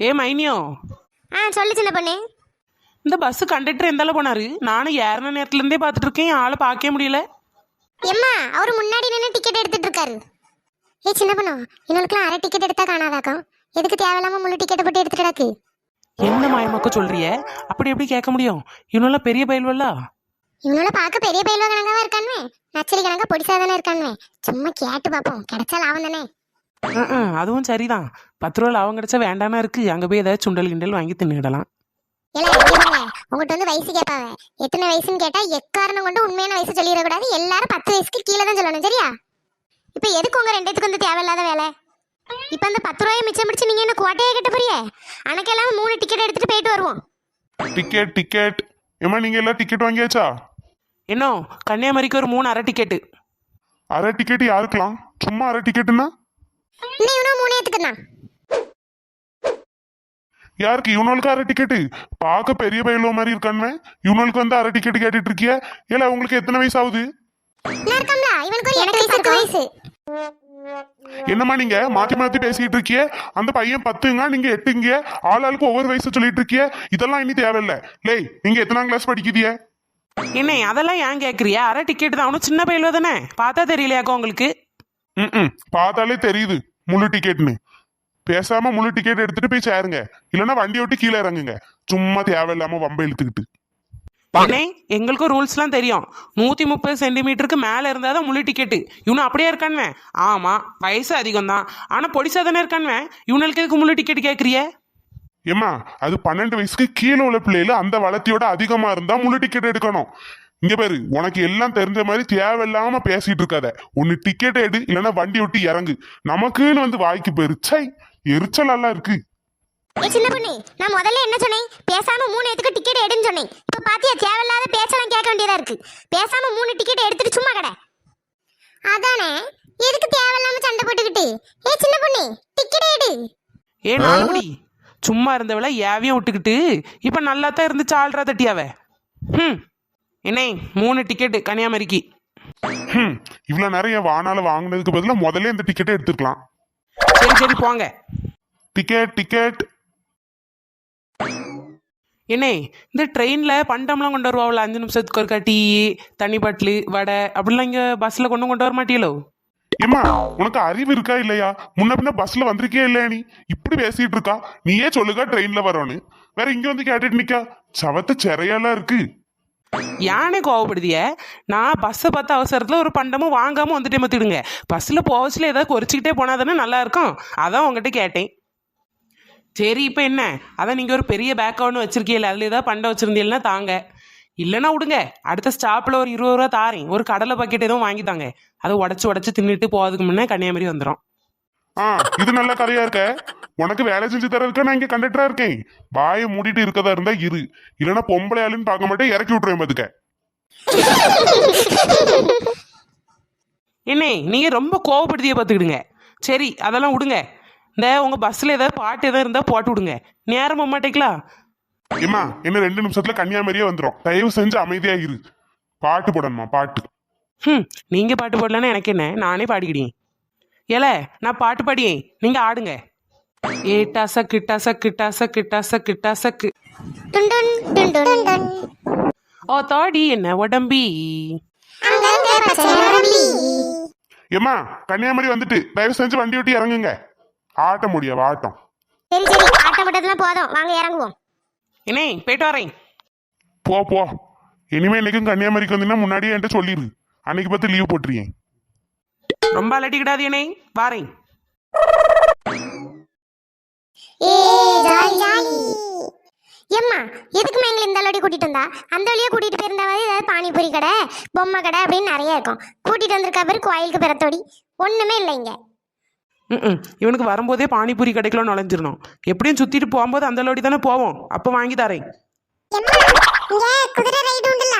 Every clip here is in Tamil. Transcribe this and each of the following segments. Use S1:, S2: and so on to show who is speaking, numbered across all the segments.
S1: ஏ மைனியோ,
S2: சொல்லு சின்ன பொண்ணு.
S1: இந்த பஸ் கண்டக்டர் எந்தால போனாரு? நானும் ஏறின நேரத்துல இருந்தே பார்த்துட்டு இருக்கேன், ஆளை பார்க்கவே முடியல.
S2: எம்மா அவரு முன்னாடி நின்று டிக்கெட் எடுத்துட்டு இருக்காரு. ஏ சின்ன பொண்ணு, இன்னொருக்குலாம் அரை டிக்கெட் எடுத்தா காணாதாக்கம். எதுக்கு தேவையில்லாம முழு டிக்கெட் போட்டு எடுத்துட்டு கிடக்கு?
S1: என்ன மாயமாக்க சொல்றிய? அப்படி எப்படி கேட்க முடியும்? இவனெல்லாம் பெரிய பயில்வல்லா.
S2: இவனால பார்க்க பெரிய பயில்வ கணக்காவா இருக்கானுவே, நச்சரி கணக்கா பொடிசாதானே இருக்கானுவே. சும்மா கேட்டு பார்ப்போம், கிடைச்சா லாபம் தானே.
S1: அதுவும் சரிதான். 10 ரூபா லாபம் கிடைச்சா வேண்டானா இருக்கு. அங்க போய் ஏதாவது சுண்டல் கிண்டல் வாங்கி தின்னுடலாம்.
S2: உங்ககிட்ட வந்து வயசு கேட்பாங்க. எத்தனை வயசுன்னு கேட்டா எக்காரணம் கொண்டு உண்மையான வயசு சொல்லிடக்கூடாது. எல்லாரும் 10 வயசுக்கு கீழே தான் சொல்லணும், சரியா? இப்ப எதுக்கு உங்க ரெண்டுத்துக்கு வந்து தேவையில்லாத வேலை? இப்ப அந்த 10 ரூபாயை மிச்சம் பிடிச்சு நீங்க என்ன கோட்டையை கட்ட போறியே? அன்னைக்கெல்லாம் 3 டிக்கெட் எடுத்துட்டு போயிட்டு வருவோம்.
S3: டிக்கெட் ஏமா நீங்க எல்லாம் டிக்கெட் வாங்கியாச்சா?
S1: என்ன கன்னியாகுமரிக்கு ஒரு 3 அரை டிக்கெட்டு.
S3: அரை டிக்கெட் யாருக்கலாம்? சும்மா அரை டிக்கெட்டுன்னா
S2: இன்னும் இவனும் 3 ஏத்துக்குதான்.
S3: யாருக்கு? இவனுக்கு அரை டிக்கெட்டு? பார்க்க பெரிய பயிலோ மாதிரி இருக்கானுமே. இவனுக்கு வந்து அரை டிக்கெட் கேட்டுட்டு இருக்கிய? ஏல உங்களுக்கு எத்தனை வயசு ஆகுது? என்னம்மா நீங்க மாத்தி மாத்தி பேசிட்டு இருக்கிய? அந்த பையன் 10ங்க, நீங்க 8ங்க. ஆளாளுக்கு ஒவ்வொரு வயசு சொல்லிட்டு இருக்கிய. இதெல்லாம் இனி தேவையில்லை. லே, நீங்க எத்தனாம் கிளாஸ் படிக்குதிய?
S1: என்ன அதெல்லாம் ஏன் கேக்குறியா? அரை டிக்கெட் தான். அவனும் சின்ன பயில்வ தானே, பார்த்தா தெரியலையாக்கோ உங்களுக்கு?
S3: பார்த்தாலே தெரியுது முழு டிக்கெட்னு. பேசாம முழு டிக்கெட் எடுத்துட்டு போய் சேருங்க, இல்லைன்னா வண்டி விட்டு கீழே இறங்குங்க. சும்மா தேவையில்லாம வம்ப இழுத்துக்கிட்டு.
S1: எங்களுக்கும் ரூல்ஸ்லாம் தெரியும். 130 சென்டிமீட்டருக்கு மேல இருந்தாதான் முழு டிக்கெட்டு. இவனு அப்படியே இருக்கானுவேன். ஆமா, வயசு அதிகம் தான், ஆனா பொடிசா தானே இருக்கானுவேன். இவனுக்கு எதுக்கு முழு டிக்கெட் கேட்கறிய?
S3: ஏமா அது 12 வயசுக்கு கீழே உள்ள பிள்ளைல அந்த வளர்த்தியோட அதிகமா இருந்தா முழு டிக்கெட் எடுக்கணும். இங்க பாரு, உனக்கு எல்லாம் தெரிஞ்ச மாதிரி தேவையில்லாம பேசிட்டு இருக்காத. ஒன்னு டிக்கெட் எடு, இல்லைன்னா வண்டி விட்டு இறங்கு. நமக்குன்னு வந்து வாய்க்கு பெருச்சை எரிச்சல் எல்லாம் இருக்கு.
S2: சின்ன பொண்ணு, நான் முதல்ல என்ன சொன்னேன்? பேசாம 3 ஏத்துக்கு டிக்கெட் எடுன்னு சொன்னேன். இப்ப பாத்தியா, தேவையில்லாத பேச்செல்லாம் கேட்க வேண்டியதா இருக்கு. பேசாம 3 டிக்கெட் எடுத்துட்டு சும்மா கடை. அதானே, எதுக்கு தேவையில்லாம சண்டை போட்டுக்கிட்டு? ஏ சின்ன பொண்ணு, டிக்கெட் எடு.
S1: ஏ நாலுபடி, சும்மா இருந்தவள ஏவியம் விட்டுக்கிட்டு இப்ப நல்லா தான் இருந்துச்சு ஆள்றா தட்டியாவ. என்ன 3 டிக்கெட்டு கன்னியாகுமரிக்கு.
S3: இவ்வளவு நிறைய வானால வாங்கினதுக்கு பதிலா முதல்ல இந்த டிக்கெட்டை எடுத்துக்கலாம்.
S1: சரி போங்க.
S3: டிக்கெட்
S1: என்ன இந்த ட்ரெயின்ல பண்டம்லாம் கொண்டு வருவாங்களா? 5 நிமிஷத்துக்கு ஒருக்கா டீ, தண்ணி பாட்டில், வடை அப்படிலாம் இங்க பஸ்ல கொண்டு வர மாட்டீங்களோ?
S3: ஏமா உனக்கு அறிவு இருக்கா இல்லையா? முன்ன பின்ன பஸ்ல வந்திருக்கே இல்லையா? நீ இப்படி பேசிட்டு இருக்கா. நீயே சொல்லுக்கா ட்ரெயின்ல வரோன்னு. வேற இங்க வந்து கேட்டுட்டு நிக்கா. சவத்த சிறையெல்லாம் இருக்கு.
S1: யானே கோவப்படுதிய? நான் பஸ்ஸை பார்த்த அவசரத்தில் ஒரு பண்டமும் வாங்காமல் வந்துட்டே மத்திடுங்க. பஸ்ஸில் போவச்சில் ஏதாவது குறைச்சிக்கிட்டே போனால் தானே நல்லா இருக்கும். அதான் உங்ககிட்ட கேட்டேன். சரி இப்போ என்ன, அதான் நீங்கள் ஒரு பெரிய பேக் ஒன்று வச்சுருக்கீங்களா, அதில் ஏதாவது பண்டம் வச்சுருந்தீங்கன்னா தாங்க. இல்லைன்னா விடுங்க, அடுத்த ஸ்டாப்பில் ஒரு 20 ரூபா தாரேன். ஒரு கடலை பாக்கெட் எதுவும் வாங்கித்தாங்க. அதை உடச்சி தின்னுட்டு போகிறதுக்கு முன்னே கன்னியாகுமரி வந்துடும்.
S3: இது நல்ல கதையா இருக்க. உனக்கு வேலை செஞ்சு தரதுக்கு நான் இங்க கண்டக்டரா இருக்கேன். வாயை மூடிட்டு இருக்கதா இருந்தா இரு, இல்லைன்னா பொம்பளை ஆளுன்னு பார்க்க மாட்டேன், இறக்கி விட்டுருவேன் பாத்துக்க.
S1: என்ன நீங்க ரொம்ப கோவப்படுத்திய பார்த்துக்கிடுங்க. சரி அதெல்லாம் விடுங்க. இந்த உங்க பஸ்ல ஏதாவது பாட்டு எதாவது இருந்தா போட்டு விடுங்க. நேரம் போக மாட்டேங்களா?
S3: ஏமா என்ன 2 நிமிஷத்துல கன்னியாகுமரியே வந்துடும். தயவு செஞ்சு அமைதியா இரு. பாட்டு போடணுமா? பாட்டு
S1: நீங்க பாட்டு போடலன்னா எனக்கு என்ன, நானே பாடிக்கிட்டேன். ஏல நான் பாட்டு பாடியேன், நீங்க ஆடுங்க. ஏட்டா சக்கு டசக்கு டசக்கு டசக்கு டசக்கு ஓ தாடி என்ன உடம்பி.
S3: ஏமா கன்னியாகுமரி வந்துட்டு தயவு செஞ்சு வண்டி விட்டு இறங்குங்க. ஆட்ட முடியாது ஆட்டம்.
S2: சரி சரி, ஆட்டம் மட்டும் போதும், வாங்க இறங்குவோம்.
S1: என்ன போயிட்டு வரேன்.
S3: போ இனிமே இன்னைக்கும் கன்னியாகுமரிக்கு வந்தீங்கன்னா முன்னாடியே என்கிட்ட சொல்லிடு. அன்னைக்கு பார்த்து லீவ் போட்டுருக்கேன்.
S1: ரொம்ப அலட்டிக்கிடாது என்னை, வாரேன்.
S2: எம்மா எதுக்குமே எங்களை இந்த வழி கூட்டிட்டு வந்தா? அந்த வழியா கூட்டிட்டு போயிருந்தாவது ஏதாவது பானிபூரி கடை, பொம்மை கடை அப்படின்னு நிறைய இருக்கும். கூட்டிட்டு வந்திருக்கா பேரு கோயிலுக்கு பிறத்தோடி ஒண்ணுமே இல்லை இங்க.
S1: இவனுக்கு வரும்போதே பானிபூரி கடைக்குள்ள நுழைஞ்சிடணும். எப்படியும் சுத்திட்டு போகும்போது அந்த லோடி தானே போவோம், அப்ப வாங்கி தரேன்.
S2: குதிரை ரைடு உண்டுல,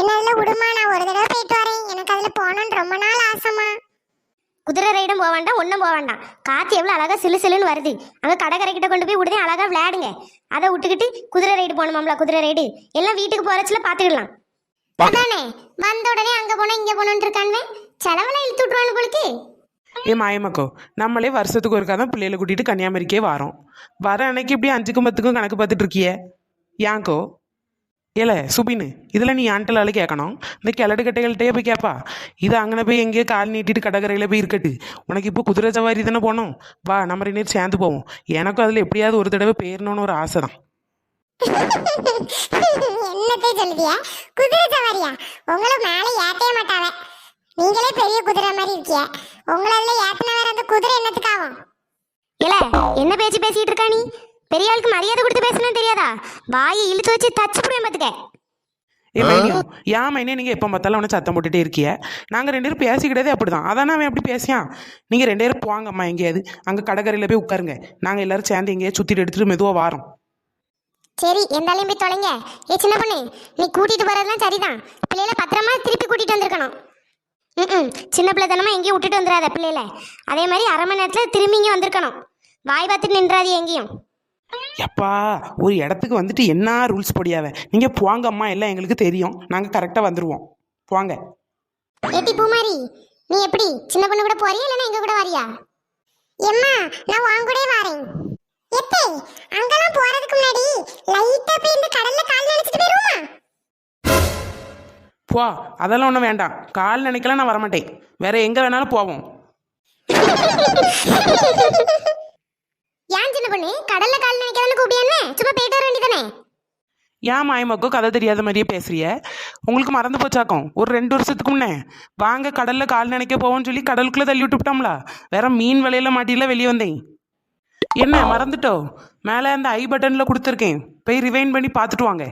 S2: என்ன விடுமா? நான் ஒரு தடவை போயிட்டு வரேன், எனக்கு அதுல போகணும்னு ரொம்ப நாள் ஆசைமா. குதிரை ரைடும் போக வேண்டாம், ஒன்றும் போக வேண்டாம். காற்று எவ்வளோ அழகா சிலுன்னு வருது. அங்கே கடற்கரைக்கிட்ட கொண்டு போய் விடுதே, அழகா விளையாடுங்க. அதை விட்டுக்கிட்டு குதிரை ரைடு போகணுமாம்ல? குதிரை ரைடு எல்லாம் வீட்டுக்கு போறச்சுல பார்த்துக்கலாம். அதானே, வந்த உடனே அங்கே போனோம் இங்கே போனோன்னு இருக்கானே, செலவெல்லாம் இழுத்து விட்டுருவானு போலுக்கு.
S1: ஏ மாயமக்கோ, நம்மளே வருஷத்துக்கு ஒருக்கா தான் பிள்ளைகளை கூட்டிகிட்டு கன்னியாகுமரிக்கே வரோம். வர அன்னைக்கு இப்படி 5க்கும் 10க்கும் கணக்கு பார்த்துட்டு இருக்கியே ஏன்க்கோ? ஏல சுபின்னு, இதில் நீ ஆண்டலால கேட்கணும். இந்த கிழடு கட்டைகள்கிட்டயே போய் கேட்பா. இது அங்கே போய் எங்கேயோ கால் நீட்டிட்டு கடற்கரையில் போய் இருக்கட்டு. உனக்கு இப்போ குதிரை சவாரி தானே போகணும். வா, நம்ம 2 பேரும் சேர்ந்து போவோம். எனக்கும் அதில் எப்படியாவது ஒரு தடவை போயிடணும்னு ஒரு ஆசை தான்.
S2: என்னத்தை சொல்லுதியா? குதிரை சவாரியா? உங்களை மேலே ஏற்றவே மாட்டாவே. நீங்களே பெரிய குதிரை மாதிரி இருக்கிய. உங்களை அதில் ஏற்றின வேற அந்த குதிரை என்னத்துக்காகும்? இல்ல, என்ன பேச்சு பேசிட்டு இருக்கா நீ? பெரிய ஆளுக்கு மரியாதை கொடுத்து பேசணும் தெரியாதா? வாயை இழுத்து வச்சு தச்சு புடுவேன் பார்த்துக்க.
S1: ஏ மைனியும், ஏன் மைனே நீங்கள் எப்போ பார்த்தாலும் அவனை சத்தம் போட்டுகிட்டே இருக்கிய? நாங்கள் 2 பேரும் பேசிக்கிட்டதே அப்படி தான். அதானே அவன் எப்படி பேசியான்? நீங்கள் 2 பேரும் போங்கம்மா எங்கேயாவது. அங்கே கடற்கரையில் போய் உட்காருங்க. நாங்கள் எல்லாரும் சேர்ந்து எங்கேயாவது சுற்றிட்டு எடுத்துகிட்டு மெதுவாக வாரோம்.
S2: சரி, எந்தாலையும் போய் தொலைங்க. ஏ சின்ன பொண்ணு, நீ கூட்டிட்டு போறதெல்லாம் சரிதான். பிள்ளைகளை பத்திரமா திருப்பி கூட்டிட்டு வந்திருக்கணும். சின்ன பிள்ளை தானமா எங்கேயும் விட்டுட்டு வந்துடாத பிள்ளைல. அதே மாதிரி அரை மணி நேரத்தில் திரும்பி இங்கே வந்திருக்கணும். வாய் பார்த்துட்டு நின்றாது எங்கேயும்.
S1: எப்பா, ஒரு இடத்துக்கு வந்துட்டு என்ன ரூல்ஸ் போடியாவே? நீங்கள் போங்கம்மா, எல்லாம் எங்களுக்கு தெரியும். நாங்கள் கரெக்டாக வந்துடுவோம். போங்க.
S2: ஏட்டி பூமாரி, நீ எப்படி சின்ன பொண்ணு கூட போறியா இல்லைன்னா எங்க கூட வரியா? எம்மா, நான் உன் கூட வரேன். எப்பே, அங்கெல்லாம் போறதுக்கு முன்னாடி லைட்டா போய் இந்த கடல்ல கால் நினைச்சிட்டு போயிருவோமா?
S1: போ, அதெல்லாம் ஒன்றும் வேண்டாம். கால் நினைக்கலாம், நான் வரமாட்டேன். வேற எங்கே வேணாலும் போவோம்.
S2: ஏன் சின்ன பொண்ணு, கடல்ல கால் நினைக்காதன்னு கூப்பிடியானே? சும்மா போயிட்டு வர வேண்டியதானே?
S1: ஏன் மாயமக்கோ கதை தெரியாத மாதிரியே பேசுறிய? உங்களுக்கு மறந்து போச்சாக்கும். ஒரு 2 வருஷத்துக்கு முன்னே வாங்க கடலில் கால் நினைக்க போவோம்னு சொல்லி கடலுக்குள்ளே தள்ளி விட்டுவிட்டோம்ல. வேற மீன் விலையில மாட்டியில் வெளியே வந்தேன். என்ன மறந்துட்டோ? மேலே அந்த ஐ பட்டனில் கொடுத்துருக்கேன். போய் ரிவைண்ட் பண்ணி பார்த்துட்டு வாங்க.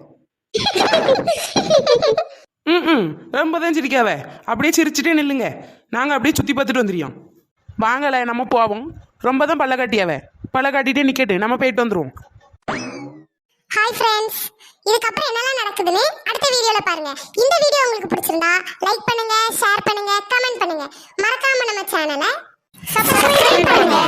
S1: ரொம்ப தான் சிரிக்காவே. அப்படியே சிரிச்சுட்டே நில்லுங்க. நாங்கள் அப்படியே சுற்றி பார்த்துட்டு வந்துடுவோம். வாங்கலை, நம்ம போவோம். ரொம்ப தான் பல்ல காட்டியாவே. பல்ல காட்டிகிட்டே நிற்கட்டு, நம்ம போயிட்டு வந்துடுவோம்.
S2: ஹாய் ஃப்ரெண்ட்ஸ், இதுக்கப்புறம் என்னெல்லாம் நடக்குதுன்னு அடுத்த வீடியோல பாருங்க. இந்த வீடியோ உங்களுக்கு பிடிச்சிருந்தா லைக் பண்ணுங்க, ஷேர் பண்ணுங்க, கமெண்ட் பண்ணுங்க. மறக்காம நம்ம சேனலை சப்ஸ்கிரைப் பண்ணுங்க.